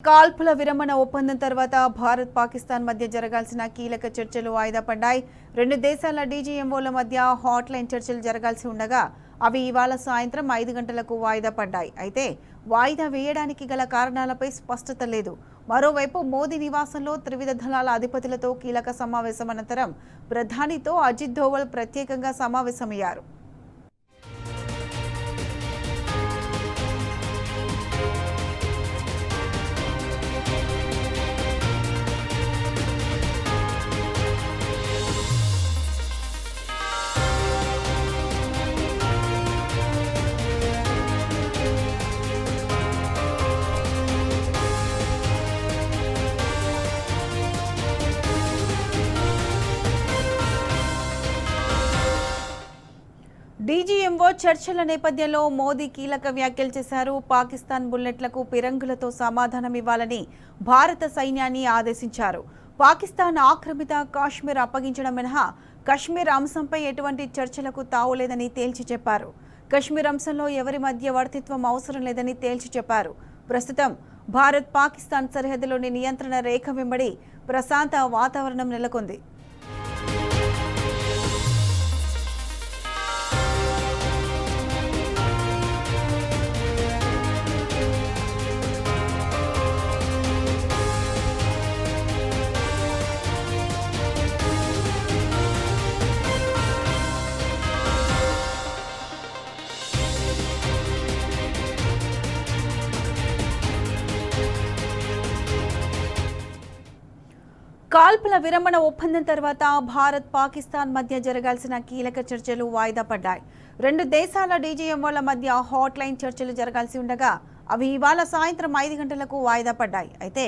కాల్పుల విరమణ ఒప్పందం తర్వాత భారత్ పాకిస్తాన్ మధ్య జరగాల్సిన కీలక చర్చలు వాయిదా పడ్డాయి. రెండు దేశాల డీజీఎంఓల మధ్య హాట్లైన్ చర్చలు జరగాల్సి ఉండగా అవి ఇవాళ సాయంత్రం 5 గంటలకు వాయిదా పడ్డాయి. అయితే వాయిదా వేయడానికి గల కారణాలపై స్పష్టత లేదు. మరోవైపు మోదీ నివాసంలో త్రివిధ దళాల అధిపతులతో కీలక సమావేశం అనంతరం ప్రధానితో అజిత్ దోవల్ ప్రత్యేకంగా సమావేశమయ్యారు. డీజీఎంఓ చర్చల నేపథ్యంలో మోదీ కీలక వ్యాఖ్యలు చేశారు. పాకిస్తాన్ బుల్లెట్లకు పిరంగులతో సమాధానం ఇవ్వాలని భారత సైన్యాన్ని ఆదేశించారు. పాకిస్తాన్ ఆక్రమిత కాశ్మీర్ అప్పగించడం మినహా కశ్మీర్ అంశంపై ఎటువంటి చర్చలకు తావులేదని తేల్చి చెప్పారు. కశ్మీర్ అంశంలో ఎవరి మధ్యవర్తిత్వం అవసరం లేదని తేల్చి చెప్పారు. ప్రస్తుతం భారత్ పాకిస్తాన్ సరిహద్దులోని నియంత్రణ రేఖ వెంబడి ప్రశాంత వాతావరణం నెలకొంది. కాల్పుల విరమణ ఒప్పందం తర్వాత భారత్ పాకిస్తాన్ మధ్య జరగాల్సిన కీలక చర్చలు వాయిదా పడ్డాయి. రెండు దేశాల డీజీఎంఓల మధ్య హాట్లైన్ చర్చలు జరగాల్సి ఉండగా అవి ఇవాళ సాయంత్రం 5 గంటలకు వాయిదా పడ్డాయి. అయితే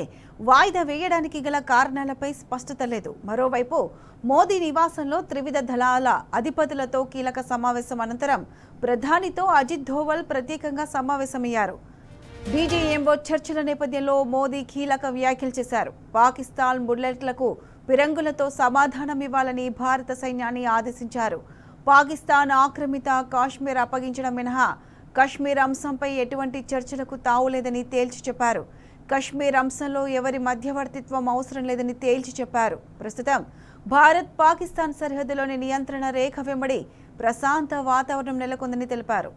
వాయిదా వేయడానికి గల కారణాలపై స్పష్టత లేదు. మరోవైపు మోదీ నివాసంలో త్రివిధ దళాల అధిపతులతో కీలక సమావేశం అనంతరం ప్రధానితో అజిత్ దోవల్ ప్రత్యేకంగా సమావేశమయ్యారు. డీజీఎంఓ చర్చల నేపథ్యంలో మోదీ కీలక వ్యాఖ్యలు చేశారు. పాకిస్తాన్ బుల్లెట్లకు పిరంగులతో సమాధానం ఇవ్వాలని భారత సైన్యాన్ని ఆదేశించారు. పాకిస్తాన్ ఆక్రమిత కాశ్మీర్ అప్పగించడం మినహా కశ్మీర్ అంశంపై ఎటువంటి చర్చలకు తావులేదని తేల్చి చెప్పారు. కశ్మీర్ అంశంలో ఎవరి మధ్యవర్తిత్వం అవసరం లేదని తేల్చి చెప్పారు. ప్రస్తుతం భారత్ పాకిస్తాన్ సరిహద్దులోని నియంత్రణ రేఖ వెంబడి ప్రశాంత వాతావరణం నెలకొందని తెలిపారు.